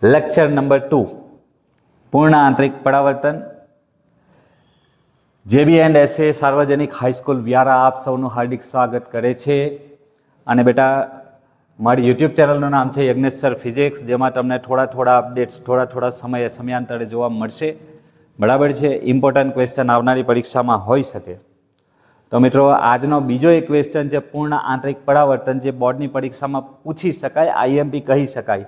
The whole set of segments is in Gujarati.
લેક્ચર નંબર 2 પૂર્ણ આંતરિક પરાવર્તન જેબી એન્ડ એસએ સાર્વજનિક હાઈસ્કૂલ વ્યારા આપ સૌનું હાર્દિક સ્વાગત કરે છે. અને બેટા મારી યુટ્યુબ ચેનલનું નામ છે યજ્ઞેશ સર ફિઝિક્સ, જેમાં તમને થોડા અપડેટ્સ થોડા સમયે સમયાંતરે જોવા મળશે. બરાબર છે. ઇમ્પોર્ટન્ટ ક્વેશ્ચન આવનારી પરીક્ષામાં હોઈ શકે. તો મિત્રો આજનો બીજો એક ક્વેશ્ચન છે પૂર્ણ આંતરિક પરાવર્તન, જે બોર્ડની પરીક્ષામાં પૂછી શકાય, આઈએમપી કહી શકાય.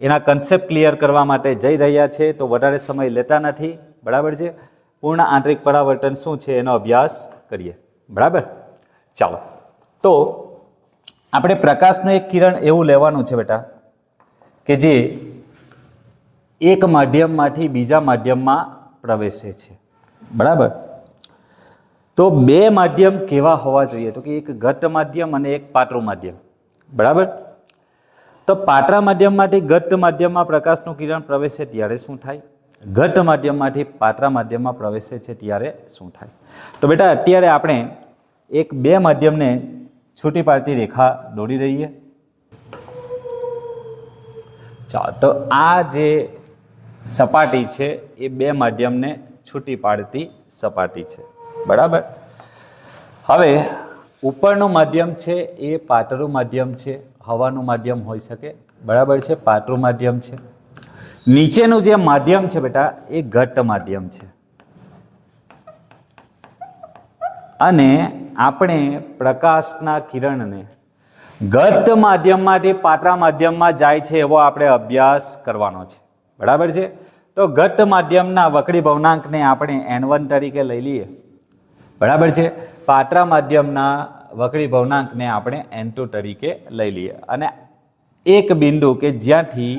એના કન્સેપ્ટ ક્લિયર કરવા માટે જઈ રહ્યા છે, તો વધારે સમય લેતા નથી. બરાબર છે. પૂર્ણ આંતરિક પરાવર્તન શું છે એનો અભ્યાસ કરીએ. બરાબર, ચાલો. તો આપણે પ્રકાશનું એક કિરણ એવું લેવાનું છે બેટા કે જે એક માધ્યમમાંથી બીજા માધ્યમમાં પ્રવેશે છે. બરાબર. તો બે માધ્યમ કેવા હોવા જોઈએ? તો કે એક ઘટ્ટ માધ્યમ અને એક પાતળું માધ્યમ. બરાબર. તો પાતળા માધ્યમમાંથી ઘટ્ટ માધ્યમમાં પ્રકાશનું કિરણ પ્રવેશે ત્યારે શું થાય? ઘટ્ટ માધ્યમમાંથી પાતળા માધ્યમમાં પ્રવેશે છે ત્યારે શું થાય? તો બેટા અત્યારે આપણે એક બે માધ્યમને છૂટી પાડતી રેખા દોરી દઈએ. ચાલો, તો આ જે સપાટી છે એ બે માધ્યમને છૂટી પાડતી સપાટી છે. બરાબર. હવે ઉપરનું માધ્યમ છે એ પાતળું માધ્યમ છે, હવાનું માધ્યમ હોઈ શકે. બરાબર છે, પાતળું માધ્યમ છે. નીચેનું જે માધ્યમ છે બેટા એ ઘટ્ટ માધ્યમ છે. અને આપણે પ્રકાશના કિરણને ઘટ્ટ માધ્યમમાંથી પાતળા માધ્યમમાં જાય છે એવો આપણે અભ્યાસ કરવાનો છે. બરાબર છે. તો ઘટ્ટ માધ્યમના વક્રી ભવનાંકને આપણે N1 તરીકે લઈ લઈએ. બરાબર છે. પાતળા માધ્યમના વક્રી ભવનાંકને આપણે N2 તરીકે લઈ લઈએ. અને એક બિંદુ કે જ્યાંથી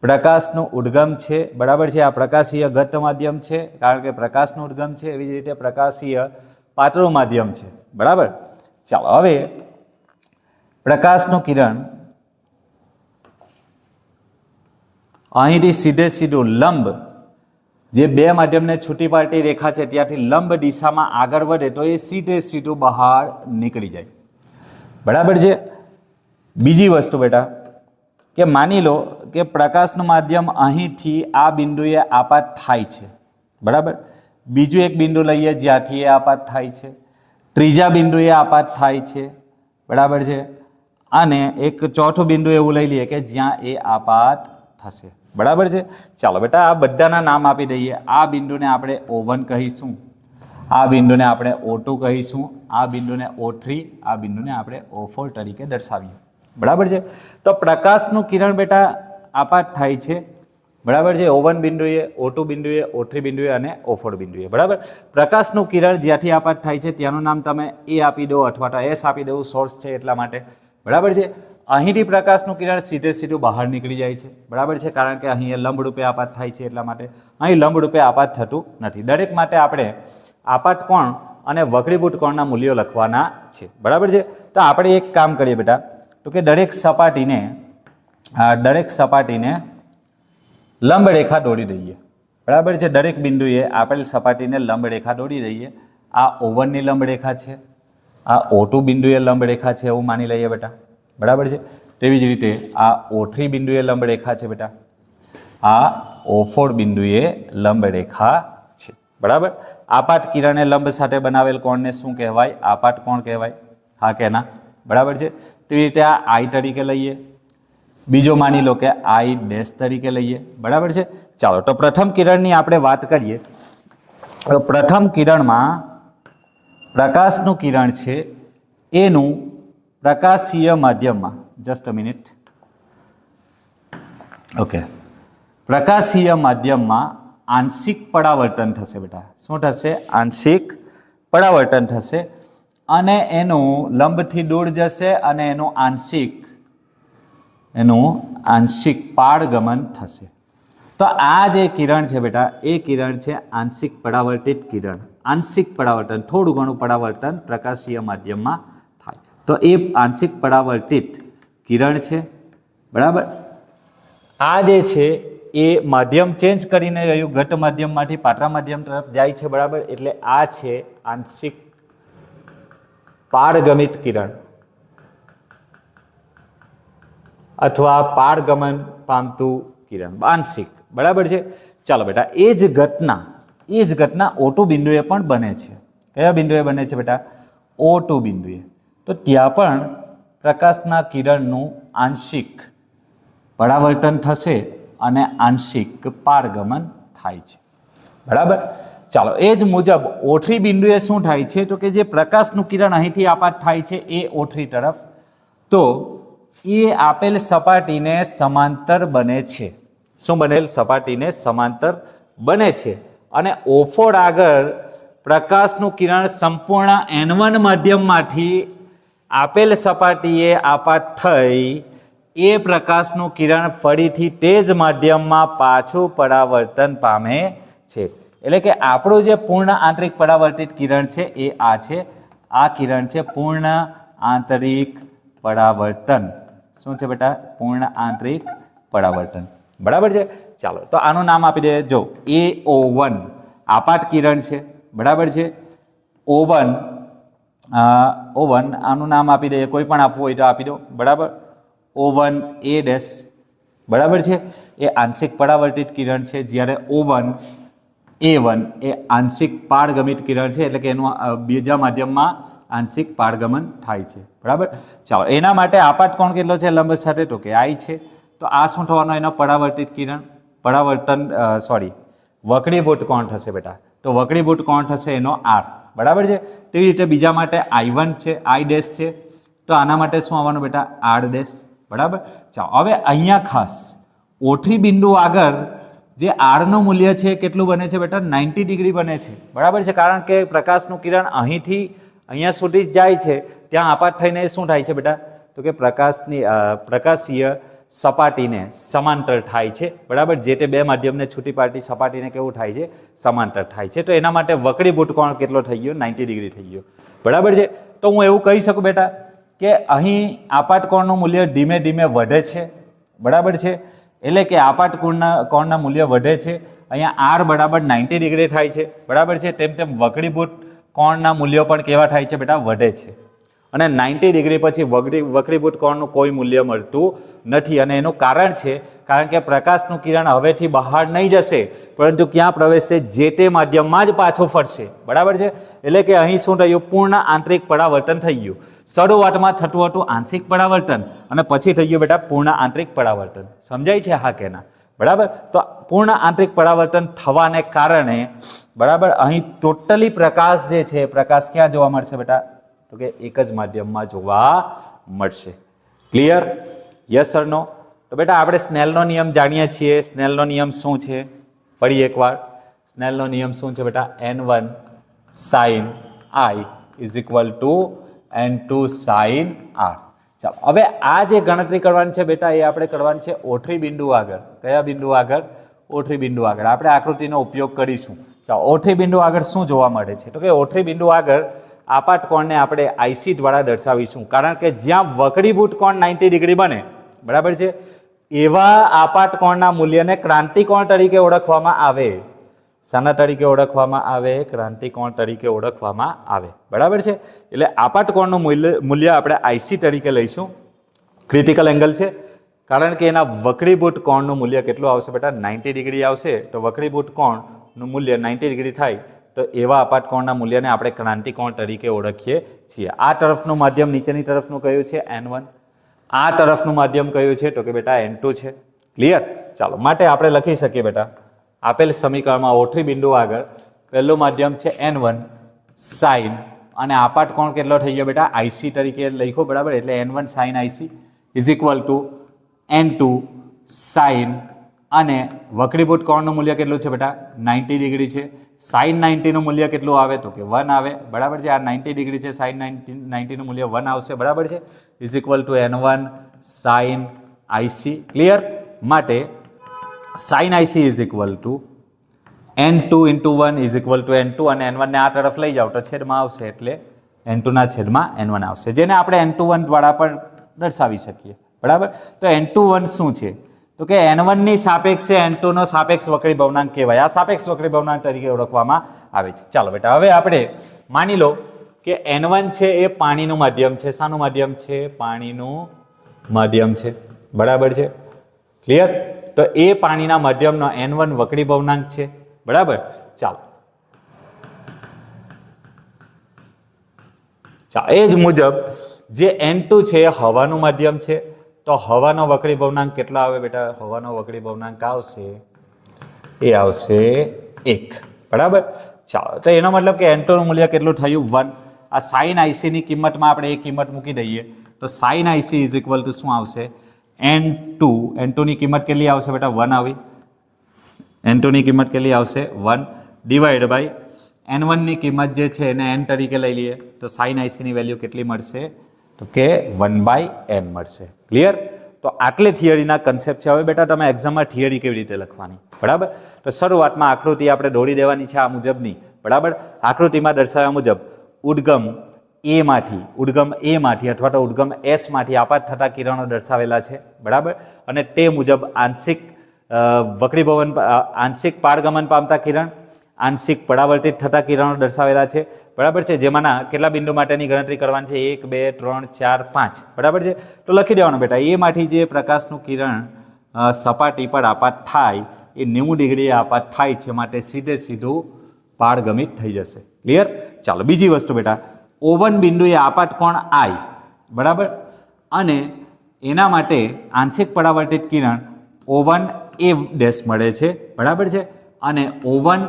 પ્રકાશનું ઉદ્ગમ છે, બરાબર છે, આ પ્રકાશીય ઘટ્ટ માધ્યમ છે કારણ કે પ્રકાશનું ઉદ્ગમ છે, એવી જ રીતે પ્રકાશીય પાતળું માધ્યમ છે. બરાબર. ચાલો, હવે પ્રકાશનું કિરણ અહીંથી સીધું લંબ, જે બે માધ્યમને છૂટી પાડતી રેખા છે ત્યાંથી લંબ દિશામાં આગળ વધે તો એ સીધું બહાર નીકળી જાય. બરાબર છે. બીજી વસ્તુ બેટા કે માની લો કે પ્રકાશનું માધ્યમ અહીંથી આ બિંદુએ આપાત થાય છે. બરાબર. બીજું એક બિંદુ લઈએ જ્યાંથી એ આપાત થાય છે. ત્રીજા બિંદુએ આપાત થાય છે. બરાબર છે. અને એક ચોથું બિંદુ એવું લઈ લઈએ કે જ્યાં એ આપાત થશે. બરાબર છે. ચાલો બેટા, આ બધાના નામ આપી દઈએ. આ બિંદુને આપણે O1 કહીશું, આ બિંદુને આપણે O2 કહીશું, આ બિંદુને O3, આ બિંદુને આપણે O4 તરીકે દર્શાવીએ. બરાબર છે. તો પ્રકાશનું કિરણ બેટા આપાત થાય છે. બરાબર છે. O1 બિંદુએ, O2 બિંદુએ, O3 બિંદુએ અને O4 બિંદુએ. બરાબર. પ્રકાશનું કિરણ જ્યાંથી આપાત થાય છે ત્યાંનું નામ તમે A આપી દો અથવા તો S આપી દો, સોર્સ છે એટલા માટે. બરાબર છે. અહીંથી પ્રકાશનું કિરણ સીધું બહાર નીકળી જાય છે. બરાબર છે, કારણ કે અહીં લંબરૂપે આપાત થાય છે એટલા માટે. અહીં લંબરૂપે આપાત થતું નથી. દરેક માટે આપણે આપાત કોણ અને વક્રીભૂત કોણના મૂલ્યો લખવાના છે. બરાબર છે. તો આપણે એક કામ કરીએ બેટા, તો કે દરેક સપાટીને લંબ રેખા દોરી દઈએ. બરાબર છે. દરેક બિંદુએ આપેલ સપાટીને લંબ રેખા દોરી દઈએ. આ O1 ની લંબ રેખા છે, આ O2 બિંદુએ લંબ રેખા છે એવું માની લઈએ બેટા. બરાબર છે. તેવી જ રીતે આ O3 બિંદુએ લંબ રેખા છે બેટા, આ O4 બિંદુએ લંબ રેખા છે. બરાબર. આપાત કિરણે લંબ સાથે બનાવેલ કોણને શું કહેવાય? આપાત કોણ કહેવાય. હા કે ના? બરાબર છે. તેવી રીતે આ I તરીકે લઈએ, બીજો માની લો કે I' તરીકે લઈએ. બરાબર છે. ચાલો, તો પ્રથમ કિરણની આપણે વાત કરીએ. તો પ્રથમ કિરણમાં પ્રકાશનું કિરણ છે એનું પ્રકાશીય માધ્યમમાં, જસ્ટ અ મિનિટ, ઓકે, પ્રકાશીય માધ્યમમાં આંશિક પરાવર્તન થશે બેટા. શું થશે? આંશિક પરાવર્તન થશે. અને એનું લંબથી દૂર જશે અને એનું આંશિક પારગમન થશે. તો આ જે કિરણ છે બેટા એ કિરણ છે આંશિક પરાવર્તિત કિરણ. આંશિક પરાવર્તન, થોડું ઘણું પરાવર્તન પ્રકાશીય માધ્યમમાં થાય. તો એ આંશિક પરાવર્તિત કિરણ છે. બરાબર. આ જે છે એ માધ્યમ ચેન્જ કરીને ગયું, ઘટ્ટ માધ્યમમાંથી પાતળા માધ્યમ તરફ જાય છે. બરાબર. એટલે આ છે આંશિક પારગમિત કિરણ અથવા પારગમન પામતું કિરણ, આંશિક, બરાબર છે. ચાલો બેટા, એ જ ઘટના O2 બિંદુએ પણ બને છે. કયા બિંદુએ બને છે બેટા? O2 બિંદુએ. તો ત્યાં પણ પ્રકાશના કિરણનું આંશિક પરાવર્તન થશે અને આંશિક પારગમન થાય છે, બરાબર. ચાલો, એ જ મુજબ O3 બિંદુએ શું થાય છે? તો કે જે પ્રકાશનું કિરણ અહીંથી આપાત થાય છે એ O3 તરફ, તો એ આપેલ સપાટીને સમાંતર બને છે. શું બનેલ? સપાટીને સમાંતર બને છે. અને O4 આગળ પ્રકાશનું કિરણ સંપૂર્ણ N1 માધ્યમમાંથી આપેલ સપાટીએ આપાત થઈ એ પ્રકાશનું કિરણ ફરીથી તે જ માધ્યમમાં પાછું પરાવર્તન પામે છે. એટલે કે આપણું જે પૂર્ણ આંતરિક પરાવર્તિત કિરણ છે એ આ છે. આ કિરણ છે પૂર્ણ આંતરિક પરાવર્તન. શું છે બેટા? પૂર્ણ આંતરિક પરાવર્તન, બરાબર છે. ચાલો, તો આનું નામ આપી દે. જો AO1 આપાત કિરણ છે, બરાબર છે. O1 આનું નામ આપી દઈએ, કોઈ પણ આપવું હોય તો આપી દો, બરાબર. O1A', બરાબર છે, એ આંશિક પરાવર્તિત કિરણ છે. જ્યારે A1 એ આંશિક પારગમિત કિરણ છે, એટલે કે એનું બીજા માધ્યમમાં આંશિક પારગમન થાય છે, બરાબર. ચાલો, એના માટે આપાત કોણ કેટલો છે લંબ સાથે? તો કે I છે. તો આ શું થવાનો? એનો પરાવર્તિત કિરણ વક્રીભૂત કોણ થશે બેટા? તો વક્રીભૂત કોણ થશે એનો R, બરાબર છે. તેવી રીતે બીજા માટે I1 છે, I' છે. તો આના માટે શું આવવાનું બેટા? R', બરાબર. ચાલો, હવે અહીંયા ખાસ O3 બિંદુ આગળ જે R નું મૂલ્ય છે કેટલું બને છે બેટા? 90 ડિગ્રી બને છે, બરાબર છે. કારણ કે પ્રકાશનું કિરણ અહીંથી અહીંયા સુધી જ જાય છે, ત્યાં આપાત થઈને શું થાય છે બેટા? તો કે પ્રકાશીય સપાટીને સમાંતર થાય છે, બરાબર. જે તે બે માધ્યમને છૂટી પાડતી સપાટીને કેવું થાય છે? સમાંતર થાય છે. તો એના માટે વક્રીભૂત કોણ કેટલો થઈ ગયો? 90 ડિગ્રી થઈ ગયો, બરાબર છે. તો હું એવું કહી શકું બેટા કે અહીં આપાત કોણનું મૂલ્ય ધીમે ધીમે વધે છે, બરાબર છે. એટલે કે આપાત કોણના મૂલ્ય વધે છે. અહીંયા R બરાબર 90 ડિગ્રી થાય છે, બરાબર છે. તેમ તેમ વક્રીભૂત કોણના મૂલ્યો પણ કેવા થાય છે બેટા? વધે છે. અને 90 ડિગ્રી પછી વક્રીભૂત કોણનું કોઈ મૂલ્ય મળતું નથી. અને એનું કારણ છે કારણ કે પ્રકાશનું કિરણ હવેથી બહાર નહીં જશે, પરંતુ ક્યાં પ્રવેશશે? જે તે માધ્યમમાં જ પાછું ફરશે, બરાબર છે. એટલે કે અહીં શું થયું? પૂર્ણ આંતરિક પરાવર્તન થઈ ગયું. શરૂઆતમાં થતું હતું આંશિક પરાવર્તન અને પછી થઈ ગયું બેટા પૂર્ણ આંતરિક પરાવર્તન. સમજાય છે? હા કે ના? બરાબર. તો પૂર્ણ આંતરિક પરાવર્તન થવાને કારણે, બરાબર, અહીં ટોટલી પ્રકાશ જે છે, પ્રકાશ ક્યાં જોવા મળશે બેટા? તો કે એક જ માધ્યમમાં જોવા મળશે. ક્લિયર? યસ ઓર નો? તો બેટા આપણે સ્નેલનો નિયમ જાણીએ છીએ. સ્નેલનો નિયમ શું છે? ફરી એકવાર, સ્નેલનો નિયમ શું છે બેટા? N1 sin I = N2 sin R. ચાલો, હવે આ જે ગણતરી કરવાની છે બેટા એ આપણે કરવાની છે O3 બિંદુ આગળ. કયા બિંદુ આગળ? O3 બિંદુ આગળ આપણે આકૃતિનો ઉપયોગ કરીશું. ચાલો, O3 બિંદુ આગળ શું જોવા મળે છે? તો કે O3 બિંદુ આગળ આપાત કોણને આપણે IC દ્વારા દર્શાવીશું. કારણ કે જ્યાં વક્રીભૂત કોણ 90 ડિગ્રી બને, બરાબર છે, એવા આપાત કોણના મૂલ્યને ક્રાંતિકોણ તરીકે ઓળખવામાં આવે. શાના તરીકે ઓળખવામાં આવે? ક્રાંતિકોણ તરીકે ઓળખવામાં આવે, બરાબર છે. એટલે આપાત કોણનું મૂલ્ય આપણે IC તરીકે લઈશું. ક્રિટિકલ એંગલ છે કારણ કે એના વક્રીભૂત કોણનું મૂલ્ય કેટલું આવશે બેટા? 90 ડિગ્રી આવશે. તો વક્રીભૂત કોણનું મૂલ્ય 90 ડિગ્રી થાય તો એવા આપાત કોણના મૂલ્યને આપણે ક્રાંતિકોણ તરીકે ઓળખીએ છીએ. આ તરફનું માધ્યમ નીચેની તરફનું કયું છે? N1. આ તરફનું માધ્યમ કયું છે? તો કે બેટા N2 છે. ક્લિયર? ચાલો, માટે આપણે લખી શકીએ બેટા આપેલ સમીકરણમાં O3 બિંદુ આગળ પહેલું માધ્યમ છે N1 sin, અને આપાત કોણ કેટલો થઈ ગયો બેટા? IC તરીકે લખ્યો, બરાબર. એટલે N1 sin IC = N2 sin, અને વક્રીભૂત કોણનું મૂલ્ય કેટલું છે બેટા? 90 ડિગ્રી છે. sin 90 નું મૂલ્ય કેટલું આવે? તો કે 1 આવે, બરાબર છે. આ 90 ડિગ્રી છે, sin 90 નું મૂલ્ય 1 આવશે, બરાબર છે. = N1 sin IC. ક્લિયર? માટે sin IC = N2 × 1 = N2, અને N1 ને આ તરફ લઈ જાઓ તો છેદમાં આવશે, એટલે N2 ના છેદમાં N1 આવશે, જેને આપણે N21 દ્વારા પણ દર્શાવી શકીએ, બરાબર. તો N21 શું છે? તો કે N1 ની સાપેક્ષે N2 નો સાપેક્ષ વક્રી ભવનાંક કહેવાય. આ સાપેક્ષ વક્રી ભવનાંક તરીકે ઓળખવામાં આવે છે. ચાલો બેટા, હવે આપણે માની લો કે N1 છે એ પાણીનું માધ્યમ છે. શાનું માધ્યમ છે? પાણીનું માધ્યમ છે, બરાબર છે. ક્લિયર? તો એ પાણીના માધ્યમનો N1 વક્રી ભવનાંક છે, બરાબર. ચાલો એ જ મુજબ જે N2 છે એ હવાનું માધ્યમ છે, તો હવાનો વક્રી ભવનાંક કેટલો આવે બેટા? હવાનો વક્રી ભવનાંક આવશે, એ આવશે 1, બરાબર. ચાલો, તો એનો મતલબ કે N2 નું મૂલ્ય કેટલું થયું? 1. આ સાઇન આઈસી ની કિંમતમાં આપણે એ કિંમત મૂકી દઈએ તો sine IC is equal to શું આવશે? N2 ની કિંમત કેટલી આવશે બેટા? 1 આવી. N2 ની કિંમત કેટલી આવશે? 1 ડિવાઈડ બાય N1 ની કિંમત જે છે એને N તરીકે લઈ લઈએ તો સાઇન આઈસી ની વેલ્યુ કેટલી મળશે? તો કે 1/n મળશે. ક્લિયર? તો આટલી થિયરીના કન્સેપ્ટ છે. હવે બેટા તમે એક્ઝામમાં થિયરી કેવી રીતે લખવાની, બરાબર. તો શરૂઆતમાં આકૃતિ આપણે દોરી દેવાની છે આ મુજબની, બરાબર. આકૃતિમાં દર્શાવ્યા મુજબ ઉદ્ગમ એ માંથી અથવા તો ઉદ્ગમ એસ માંથી આપાત થતા કિરણો દર્શાવેલા છે, બરાબર. અને તે મુજબ આંશિક વક્રીભવન, આંશિક પારગમન પામતા કિરણ, આંશિક પરાવર્તિત થતા કિરણો દર્શાવેલા છે, બરાબર છે. જેમાંના કેટલા બિંદુ માટેની ગણતરી કરવાની છે? 1, 2, 3, 4, 5, બરાબર છે. તો લખી દેવાનું બેટા, એ માંથી જે પ્રકાશનું કિરણ સપાટી પર આપાત થાય એ 90 ડિગ્રી આપાત થાય છે, માટે સીધું પારગમિત થઈ જશે. ક્લિયર? ચાલો, બીજી વસ્તુ બેટા, O1 બિંદુ એ આપાત કોણ I, બરાબર. અને એના માટે આંશિક પરાવર્તિત કિરણ O1 A ડેશ મળે છે, બરાબર છે. અને O1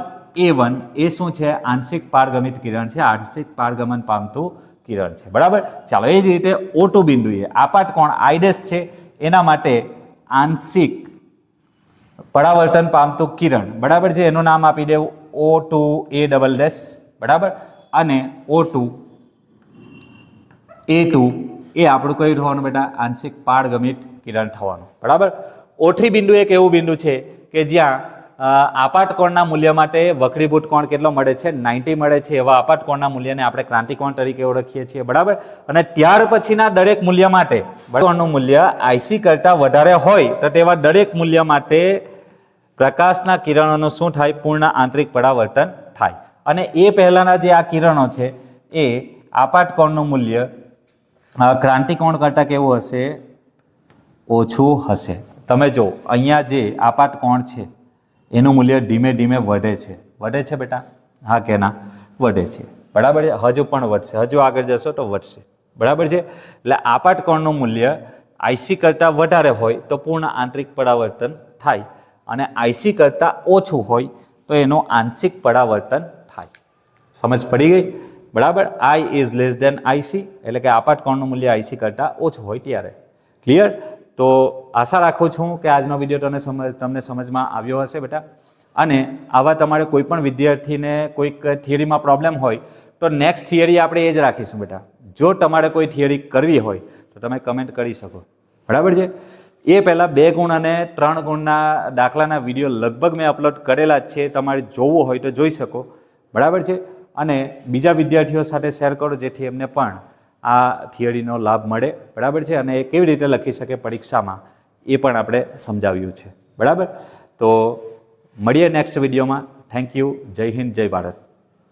A1 એ શું છે? આંશિક પારગમિત કિરણ છે, આંશિક પારગમન પામતું કિરણ છે, બરાબર. ચાલો, એ જ રીતે O2 બિંદુએ આપાત કોણ I ડેશ છે, એના માટે આંશિક પરાવર્તન પામતું કિરણ, બરાબર છે, એનું નામ આપી દેવું O2 A ડબલ ડેશ, બરાબર. અને O2 A2 એ આપણું કયું થવાનું બેટા? આંશિક પારગમિત કિરણ થવાનું, બરાબર. O3 બિંદુ એક એવું બિંદુ છે કે જ્યાં આપાત કોણના મૂલ્ય માટે વક્રીભૂત કોણ કેટલો મળે છે? 90 મળે છે. એવા આપાત કોણના મૂલ્યને આપણે ક્રાંતિકોણ તરીકે ઓળખીએ છીએ, બરાબર. અને ત્યાર પછીના દરેક મૂલ્ય માટે કોણનું મૂલ્ય IC કરતાં વધારે હોય તો તેવા દરેક મૂલ્ય માટે પ્રકાશના કિરણોનું શું થાય? પૂર્ણ આંતરિક પરાવર્તન થાય. અને એ પહેલાના જે આ કિરણો છે એ આપાત કોણનું મૂલ્ય ક્રાંતિકોણ કરતાં કેવું હશે? ઓછું હશે. તમે જો અહીંયા જે આપાત કોણ છે એનું મૂલ્ય ધીમે ધીમે વધે છે બેટા? હા કે ના? વધે છે, બરાબર છે. હજુ પણ વધશે, હજુ આગળ જશો તો વધશે, બરાબર છે. એટલે આપાત કોણનું મૂલ્ય IC કરતાં વધારે હોય તો પૂર્ણ આંતરિક પરાવર્તન થાય, અને IC કરતાં ઓછું હોય તો એનું આંશિક પરાવર્તન થાય. સમજ પડી ગઈ? બરાબર. I is less than IC, એટલે કે આપાત કોણનું મૂલ્ય IC કરતાં ઓછું હોય ત્યારે. ક્લિયર? તો આશા રાખું છું કે આજનો વિડીયો તમને સમજમાં આવ્યો હશે બેટા. અને આવા તમારે કોઈ પણ વિદ્યાર્થીને કોઈક થિયરીમાં પ્રોબ્લેમ હોય તો નેક્સ્ટ થિયરી આપણે એ જ રાખીશું બેટા. જો તમારે કોઈ થિયરી કરવી હોય તો તમે કમેન્ટ કરી શકો, બરાબર છે. એ પહેલાં 2 ગુણ અને 3 ગુણના દાખલાના વિડીયો લગભગ મેં અપલોડ કરેલા જ છે, તમારે જોવું હોય તો જોઈ શકો, બરાબર છે. અને બીજા વિદ્યાર્થીઓ સાથે શેર કરો જેથી એમને પણ આ થિયરીનો લાભ મળે, બરાબર છે. અને એ કેવી રીતે લખી શકે પરીક્ષામાં એ પણ આપણે સમજાવ્યું છે, બરાબર. તો મળીએ નેક્સ્ટ વિડીયોમાં. Thank you. જય હિન્દ, જય ભારત.